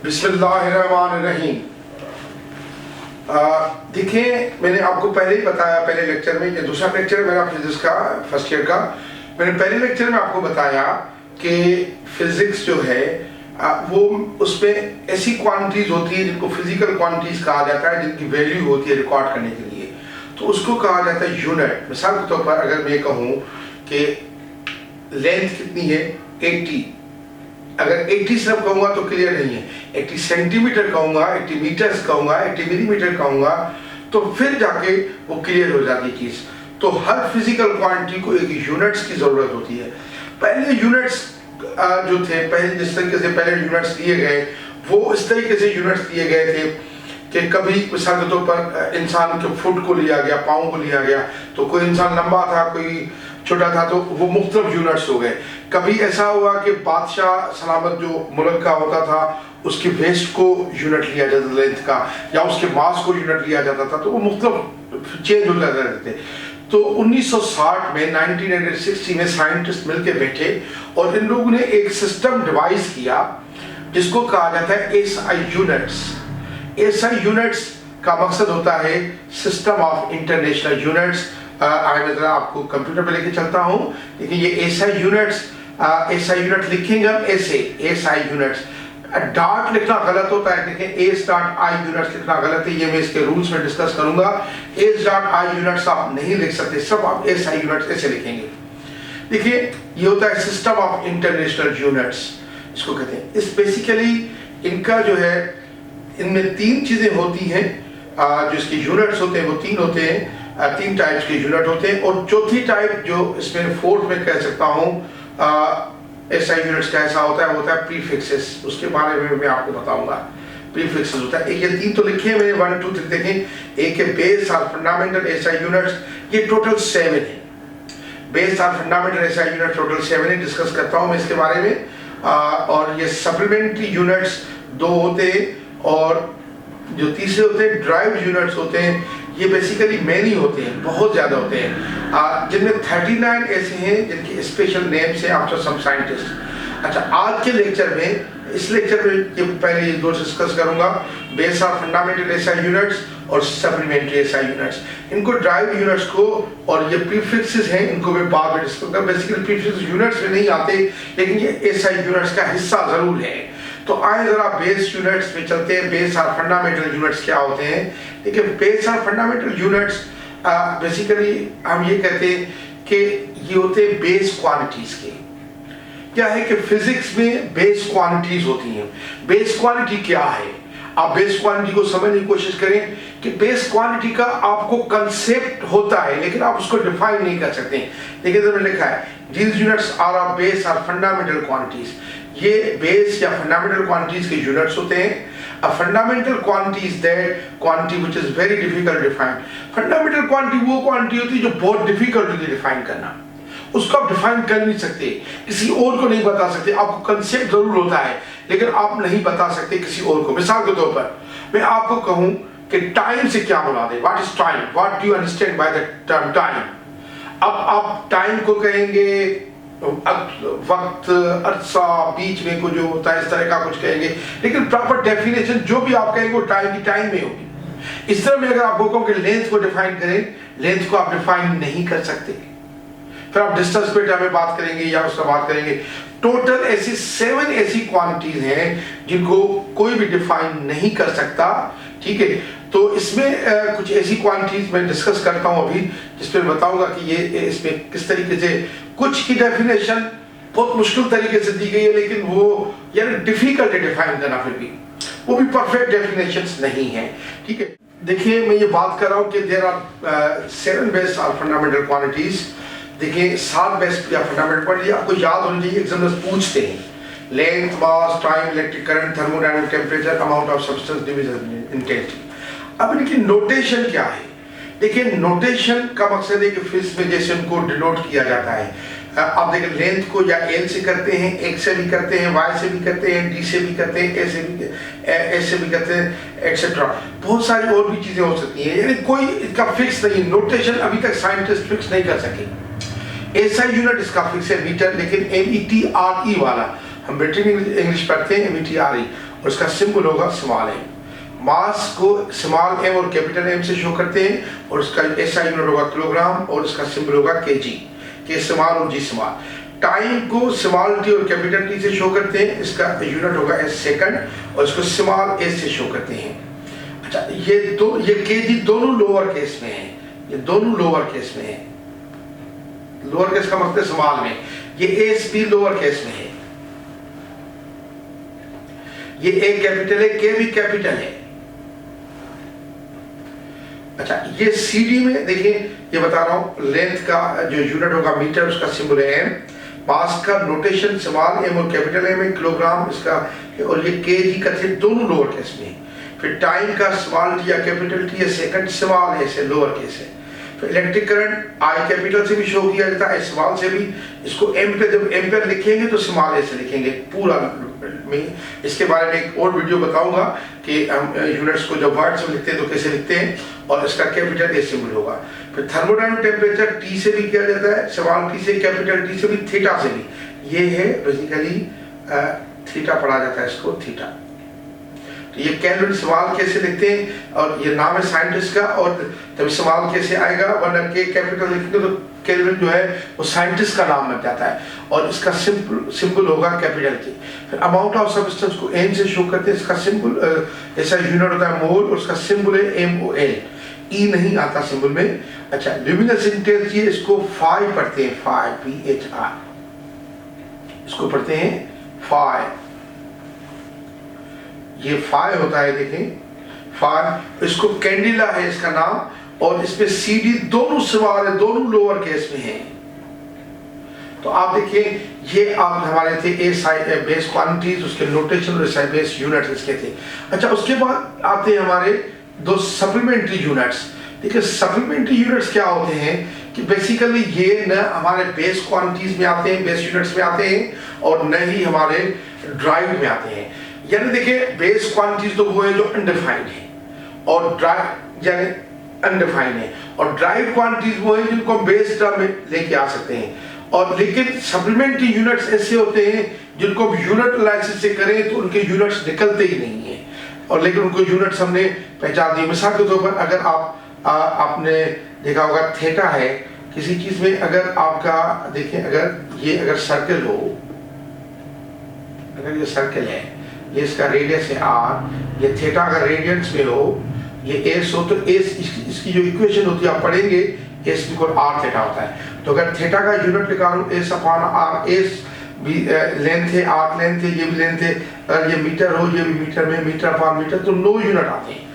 बिस्मिल्लाहिर्रहमानिर्रहीम। देखिए, मैंने आपको पहले ही बताया, पहले लेक्चर में, ये दूसरा लेक्चर है मेरा फिजिक्स का फर्स्ट ईयर का। मैंने पहले लेक्चर में आपको बताया कि फिजिक्स जो है वो उसमें ऐसी क्वांटिटीज होती है जिनको फिजिकल क्वांटिटीज कहा जाता है, जिनकी वैल्यू होती है रिकॉर्ड करने के लिए, तो उसको कहा जाता है यूनिट। मिसाल के तौर पर अगर मैं कहूँ कि लेंथ कितनी है 80, अगर 80 सिर्फ कहूँगा तो क्लियर नहीं है, 80 सेंटीमीटर कहूँगा, 80 मीटर्स कहूँगा, 80 मिलीमीटर कहूँगा, तो फिर जाके वो क्लियर हो जाती है चीज़। तो हर फिजिकल क्वांटिटी को एक यूनिट्स की ज़रूरत होती है। पहले यूनिट्स जो थे, पहले जिस तरीके से पहले यूनिट्स दिए गए वो इस तरीके से यूनिट्स दिए गए थे कि कभी मिसाल के तौर पर इंसान के फुट को लिया गया, पाँव को लिया गया, तो कोई इंसान लंबा था, कोई छोटा था, तो वो मुख्तलिफ यूनिट्स हो गए। कभी ऐसा हुआ कि बादशाह सलामत जो मुल्क का होता था उसके वेस्ट को यूनिट लिया जाता था लेंथ का, या उसके मास को यूनिट लिया जाता था, तो वो मुख्तलिफ चेंज हो जाते रहते थे। तो 1960 में 1960 में साइंटिस्ट मिलकर बैठे और इन लोगों ने एक सिस्टम डिवाइस किया जिसको कहा जाता है एसआई यूनिट्स। एसआई यूनिट्स का मकसद होता है सिस्टम ऑफ इंटरनेशनल यूनिट्स। मैं जरा आपको कंप्यूटर पे लेके चलता हूँ। देखिए ये एसआई यूनिट्स, एसआई यूनिट लिखेंगे हम ऐसे, एसआई यूनिट्स। डॉट लिखना गलत होता है, देखिए एस डॉट आई यूनिट्स लिखना गलत है, ये मैं इसके रूल्स में डिस्कस करूंगा। एस डॉट आई यूनिट्स आप नहीं लिख सकते, सब आप एस आई यूनिट्स ऐसे लिखेंगे। देखिए ये होता है सिस्टम ऑफ इंटरनेशनल यूनिट्स, इसको कहते हैं। इस बेसिकली इनका जो है, इनमें तीन चीजें होती हैं, जो इसके यूनिट्स होते हैं वो तीन होते हैं, तीन टाइप्स के यूनिट होते हैं। और चौथी टाइप जो इसमें फोर्थ में कह सकता हूँ एसआई यूनिट्स का ऐसा होता है प्रीफिक्सेस, उसके बारे में मैं आपको बताऊंगा। प्रीफिक्सेस होता है, एक ये तीन तो लिखे हैं मैंने, 1 2 3 देखें। एक है बेस और फंडामेंटल एसआई यूनिट्स, ये टोटल 7 है। बेस और फंडामेंटल एसआई यूनिट टोटल 7 है, डिस्कस करता हूँ मैं इसके बारे में। और ये सप्लीमेंट्री यूनिट्स 2 होते हैं, और जो तीसरे होते हैं ड्राइव यूनिट्स होते हैं, ये बेसिकली मैनी होते हैं, बहुत ज़्यादा होते हैं, जिनमें 39 ऐसे हैं जिनकी स्पेशल नेम्स हैं आफ्टर सम साइंटिस्ट। अच्छा, आज के लेक्चर में, इस लेक्चर में ये पहले ये दो डिस्कस करूंगा, बेस और फंडामेंटल एसआई यूनिट्स और सप्लीमेंट्री एसआई यूनिट्स। इनको ड्राइव यूनिट्स को, और ये प्रीफिक्सेस हैं, इनको मैं बाद में डिस्कस करूंगा। बेसिकली प्रीफिक्सेस यूनिट्स में नहीं आते, लेकिन ये एसआई यूनिट्स का हिस्सा जरूर है। तो आए जरा बेस यूनिट्स में चलते हैं। बेस और फंडामेंटल यूनिट्स क्या होते हैं? देखिए बेस और फंडामेंटल यूनिट्स बेसिकली हम ये कहते हैं कि ये होते हैं बेस क्वांटिटीज के। क्या है कि फिजिक्स में बेस क्वांटिटीज होती हैं। बेस क्वांटिटी क्या है? आप बेस क्वांटिटी को समझने की कोशिश करें कि बेस क्वांटिटी का आपको कंसेप्ट होता है, लेकिन आप उसको डिफाइन नहीं कर सकते। देखिए तो लिखा है these units are of base और फंडामेंटल क्वांटिटीज। ये बेस या फंडामेंटल क्वांटिटीज के यूनिट्स होते हैं। A fundamental quantity is that quantity which is very difficult to define. Fundamental quantity वो quantity होती है जो बहुत difficult होती है डिफाइन करना, उसको आप डिफाइन कर नहीं सकते, किसी और को नहीं बता सकते। आपको कंसेप्ट जरूर होता है, लेकिन आप नहीं बता सकते किसी और को। मिसाल के तौर पर मैं आपको कहूँ कि टाइम से क्या बुला दे, what is time, what do you understand by the term time. अब आप टाइम को कहेंगे वक्त, अरसा, बीच में कुछ जो होता है, इस तरह का कुछ कहेंगे, लेकिन प्रॉपर डेफिनेशन जो भी आप कहेंगे वो टाइम की टाइम में होगी। इस तरह में अगर आपको कहूँ कि लेंथ को डिफाइन करें, लेंथ को आप डिफाइन नहीं कर सकते। फिर आप डिस्टेंस पे टाइम में बात करेंगे या उसका बात करेंगे। टोटल ऐसी 7 ऐसी क्वांटिटीज हैं जिनको कोई भी डिफाइन नहीं कर सकता, ठीक है। तो इसमें कुछ ऐसी क्वांटिटीज मैं डिस्कस करता हूं अभी, जिसपे बताऊंगा कि ये इसमें किस तरीके से, कुछ की डेफिनेशन बहुत मुश्किल तरीके से दी गई है, लेकिन वो यानी डिफिकल्ट है डिफाइन करना, फिर भी वो भी परफेक्ट डेफिनेशंस नहीं है, ठीक है। देखिए मैं ये बात कर रहा हूँ कि देयर आर 7 बेस और फंडामेंटल क्वांटिटीज। देखिए 7 बेस या फंडामेंटल क्वांटिटी आपको याद होनी चाहिए, एग्जामिनर्स पूछते हैं। Length, mass, time, electric current, thermodynamic temperature, amount of substance, division intensity. अब इनकी नोटेशन क्या है? देखिए नोटेशन का मकसद है कि फिजिक्स में जैसे उनको डिनोट किया जाता है, आप देखिए लेंथ को या एल से करते हैं, एक्स से भी करते हैं, वाई से भी करते हैं, डी से भी करते हैं, एस से भी करते हैं, एक्सेट्रा। बहुत सारी और भी चीजें हो सकती हैं, यानी कोई इसका फिक्स नहीं। नोटेशन अभी तक साइंटिस्ट फिक्स नहीं कर सके। एसआई यूनिट इसका फिक्स है मीटर, लेकिन METRE वाला, हम ब्रिटेन इंग्लिश पढ़ते हैं METRE, और इसका सिंबल होगा स्मॉल एम। मास को स्मॉल एम और कैपिटल एम से शो करते हैं और उसका एसआई यूनिट होगा किलोग्राम और इसका सिंबल होगा केजी, के स्मॉल और जी स्मॉल। टाइम को स्मॉल टी और कैपिटल टी से शो करते हैं, इसका यूनिट होगा एस सेकंड और इसको स्मॉल एस से शो करते हैं। अच्छा, ये केजी दोनों लोअर केस में है, ये दोनों लोअर केस में है। लोअर केस का मतलब स्मॉल में, ये एस भी लोअर केस में है, ये ए कैपिटल है, के भी कैपिटल है। अच्छा, ये सीडी में देखिए, ये बता रहा हूं, लेंथ का जो यूनिट होगा मीटर, उसका सिंबल है एम। मास का नोटेशन स्मॉल एम और कैपिटल एम है, किलोग्राम इसका, और ये केजी का थे दोनों लोअर केस में। फिर टाइम का स्मॉल टी या capital T, second small S है, लोअर केस है। फिर इलेक्ट्रिक करंट आई कैपिटल से भी शो किया जाता है, स्मॉल से भी। इसको एम्पियर, जब एम्पियर लिखेंगे तो स्मॉल ए से लिखेंगे पूरा में। इसके बारे में एक और वीडियो बताऊंगा कि हम यूनिट्स को जब वर्ड्स में लिखते हैं तो कैसे लिखते हैं, और इसका कैपिटल ए सिंबल होगा। फिर थर्मोडायनामिक टेम्परेचर टी से भी किया जाता है, स्मॉल टी से, कैपिटल टी से भी, थीटा से भी। ये है बेसिकली थीटा पढ़ा जाता है इसको, थीटा। तो ये केल्विन स्मॉल कैसे लिखते हैं, और ये नाम है साइंटिस्ट का, और तभी स्मॉल कैसे आएगा, वरना के कैपिटल लिखेंगे तो केल्विन जो है वो साइंटिस्ट का नाम बन जाता है, और इसका सिंबल होगा कैपिटल की। फिर अमाउंट ऑफ सब्सटेंस को एन से शो करते हैं, इसका सिंबल ऐसा यूनिट होता है मोल, और उसका सिंबल है MOL, ई नहीं आता सिंबल में। अच्छा, ल्यूमिनस इंटेंसिटी, इसको फाई पढ़ते हैं, फाई, PHI, इसको पढ़ते हैं फाई। ये फाई होता है, देखें फाई, इसको कैंडिला है इसका नाम, और इसमें CD दोनों स्मॉल है, दोनों लोअर केस में है। तो आप देखिए, ये आप हमारे थे बेस क्वांटिटीज, उसके नोटेशन और SI बेस यूनिट्स इसके थे। अच्छा, उसके बाद आते हैं हमारे दो सप्लीमेंट्री यूनिट्स। देखिए, सप्लीमेंट्री यूनिट्स क्या होते हैं कि बेसिकली ये न हमारे बेस क्वांटिटीज में आते हैं, बेस यूनिट्स में आते हैं, और न ही हमारे ड्राइव में आते हैं। यानी देखिए, बेस क्वांटिटीज तो वो है जो अनडिफाइंड है, और ड्राइव यानी अनडिफाइंड है, और ड्राइव क्वांटिटीज वो है जिनको हम बेस टर्म में लेके आ सकते हैं। और लेकिन सप्लीमेंट्री यूनिट्स ऐसे होते हैं जिनको हम यूनिट एनालिसिस से करें तो उनके यूनिट्स निकलते ही नहीं है, और लेकिन उनको यूनिट्स हमने पहचान दिए। मिसाल के तौर पर अगर आपने देखा होगा थीटा है किसी चीज में, अगर आपका देखें, अगर सर्कल हो, अगर ये सर्कल है, ये इसका रेडियस है r, ये थीटा अगर रेडियंस में हो, ये s हो, तो s इसकी जो इक्वेशन होती है आप पढ़ेंगे, s इक्वल r थीटा होता है। तो अगर थीटा का यूनिट निकालूं s अपॉन r, s भी लेंथ है, r लेंथ है, ये भी लेंथ है, अगर ये मीटर हो, ये भी मीटर में, मीटर अपॉन मीटर, तो 9 यूनिट आते हैं।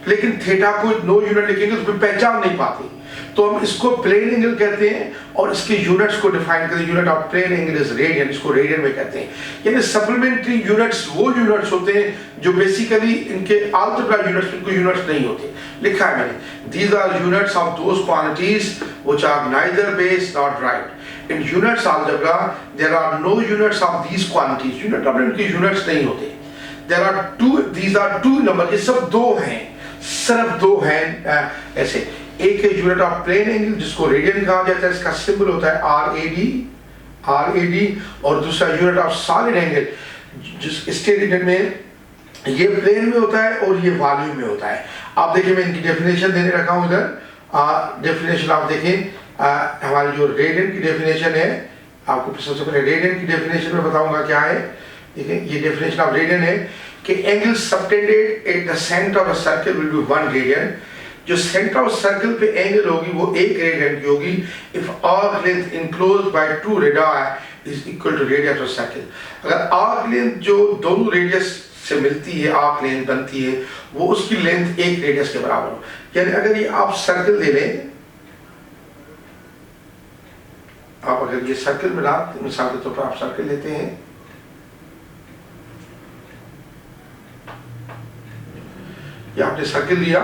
लेकिन थीटा को 9 यूनिट लिखेंगे तो पहचान नहीं पाते, तो हम इसको प्लेन एंगल कहते हैं, और इसके यूनिट्स को डिफाइन करते हैं। Unit of plane angle is radian, इसको रेडियन में कहते हैं। यानी सप्लीमेंट्री यूनिट्स वो यूनिट्स होते हैं जो बेसिकली इनके अलजेब्रा यूनिट्स, इनको यूनिट्स नहीं होते। लिखा है मैंने, these are units of those quantities which are neither base nor right. In units algebra there are no units of these quantities. Unit of इनके यूनिट्स नहीं होते। There are two, these are two number, ये सब दो हैं, सिर्फ दो हैं ऐसे। एक है यूनिट ऑफ प्लेन एंगल जिसको रेडियन कहा जाता है, इसका सिंबल होता है RAD, और दूसरा यूनिट ऑफ सॉलिड एंगल जिस स्टेट में ये प्लेन में होता है और ये वॉल्यूम में होता है। आप देखिए, मैं इनकी डेफिनेशन देने रखा हूं इधर। डेफिनेशन आप देखें, हमारी जो रेडियन की डेफिनेशन है, आपको सबसे पहले रेडियन की डेफिनेशन में बताऊंगा क्या है। देखिए, ये डेफिनेशन ऑफ रेडियन है कि angle subtended at the centre of a circle will be 1 radian. जो सेंटर ऑफ सर्कल पे एंगल होगी वो 1 रेडियन की होगी if arc length enclosed by 2 radius is equal to radius of circle. अगर arc length जो दोनों रेडियस से मिलती है, आर्क लेंथ बनती है, वो उसकी लेंथ 1 रेडियस के बराबर हो। यानी अगर ये आप सर्कल दे लें, आप अगर ये सर्कल मिला, मिसाल के तौर पर आप सर्कल लेते हैं, ये आपने सर्कल लिया,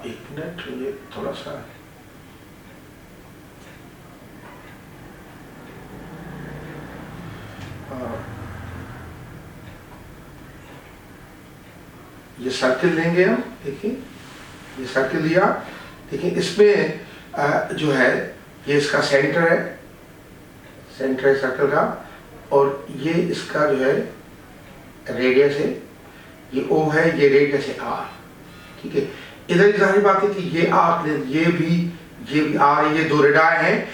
एक मिनट, ये थोड़ा सा ये सर्कल लेंगे हम। देखिए, ये सर्कल लिया, देखिए इसमें जो है ये इसका सेंटर है, सेंटर है सर्कल का, और ये इसका जो है रेडियस है, ये O है, ये रेडियस है R, ठीक है। इधर जाहिर बात है कि ये आर्क लेंथ, ये भी R है, ये दो रेडाई हैं,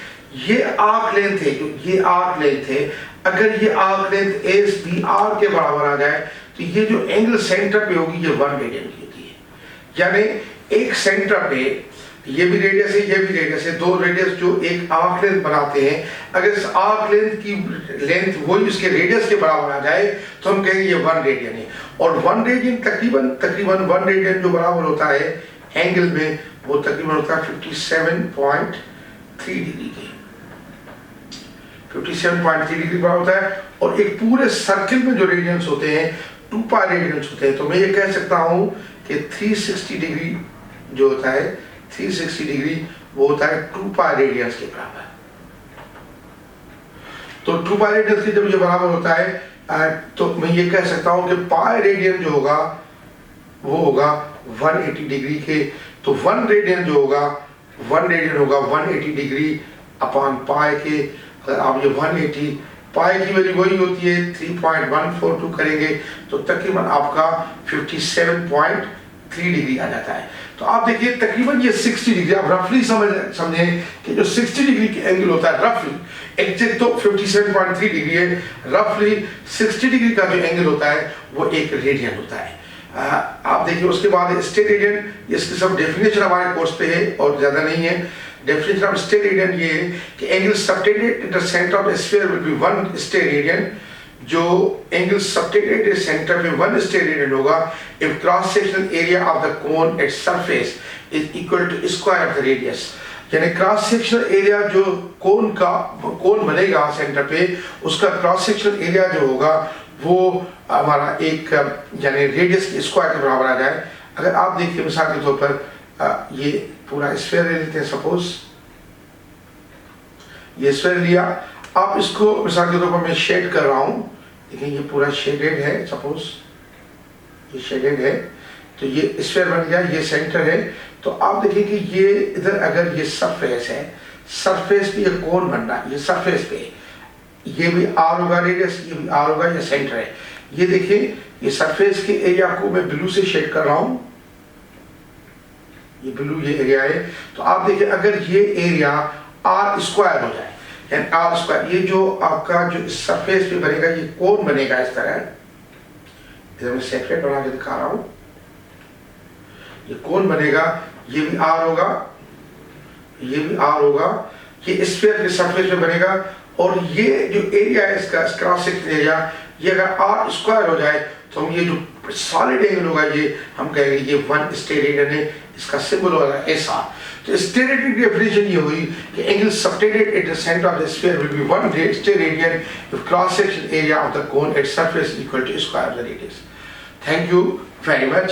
ये आर्क लेंथ है, ये आर्क लेंथ है। अगर ये arc length S B R के बराबर आ जाए तो ये जो एंगल सेंटर पे होगी ये 1 रेडियन की होती है। यानी एक सेंटर पे ये भी रेडियस है, ये भी रेडियस है, दो रेडियस जो एक आर्क लेंथ बनाते हैं, अगर इस आर्क लेंथ की लेंथ वही उसके रेडियस के बराबर आ जाए तो हम कहेंगे ये 1 रेडियन है। और 1 रेडियन तकरीबन 1 रेडियन जो बराबर होता है एंगल में, वो तकरीबन होता है 57.3 डिग्री के, 57.3 डिग्री बराबर होता है। और एक पूरे सर्किल में जो रेडियंस होते हैं 2 पाई रेडियंस होते हैं, तो मैं ये कह सकता हूँ कि 360 डिग्री जो होता है, 360 डिग्री वो होता है 2 पाई रेडियंस के बराबर। तो 2 पाई रेडियंस के जब ये बराबर होता है तो मैं ये कह सकता हूँ कि पाई रेडियन जो होगा वो होगा 180 डिग्री के। तो 1 रेडियन जो होगा 180 डिग्री अपॉन पाई के। अगर आप ये 180 पाई की वैल्यू वही होती है 3.142 करेंगे तो तकरीबन आपका 57.3 डिग्री आ जाता है। तो आप देखिए तकरीबन ये 60 डिग्री, आप रफली समझें कि जो 60 डिग्री की एंगल होता है, रफली एग्जैक्ट तो 57.3 डिग्री है, रफली 60 डिग्री का जो एंगल होता है वो 1 रेडियन होता है। आप देखिए उसके बाद स्टेट रेडियन, इसकी सब डेफिनेशन हमारे कोर्स पे है और ज़्यादा नहीं है। डेफिनेशन ऑफ स्टेट रेडियन ये है कि angle subtended in the centre of the sphere will be 1 steradian. जो एंगल सबटेंडेड सेंटर में 1 स्टेट रेडियन होगा if cross sectional area of the cone at surface is equal to square of the radius. यानी cross sectional area जो cone बनेगा centre पे, उसका cross sectional area जो होगा वो हमारा एक यानी रेडियस के स्क्वायर के बराबर आ जाए। अगर आप देखिए मिसाल के तौर पर ये पूरा स्फीयर ले लेते हैं, सपोज ये स्फीयर लिया, आप इसको मिसाल के तौर पर मैं शेड कर रहा हूँ, देखिए ये पूरा शेडेड है, सपोज ये शेडेड है, तो ये स्फीयर बन गया, ये सेंटर है। तो आप देखिए कि ये इधर अगर ये सरफेस है, सरफेस पे ये कोन बन रहा है, ये सरफेस पे ये भी आर होगा रेडियस, ये भी आर होगा, ये सेंटर है। ये देखिए ये सरफेस के एरिया को मैं ब्लू से शेड कर रहा हूँ, ये ब्लू ये एरिया है। तो आप देखिए अगर ये एरिया आर स्क्वायर हो जाए, यानी आर स्क्वायर, ये जो आपका जो सरफेस पे बनेगा ये कोन बनेगा इस तरह, इधर मैं सेपरेट बना के दिखा रहा हूँ, ये कोन बनेगा, ये भी आर होगा, ये भी आर होगा, ये स्फीयर के सरफेस पे बनेगा। और ये जो एरिया है इसका क्रॉस सेक्शन एरिया, ये अगर आर स्क्वायर हो जाए तो हम ये जो सॉलिड एंगल होगा ये हम कहेंगे ये 1 स्टेट रेडियन है, इसका सिंबल होगा SR। तो स्टेट रेडियन की डेफिनेशन ये हुई कि angle subtended at the centre of the sphere will be 1 steradian if cross section area of the cone at surface equal to square of the radius. Thank you very much.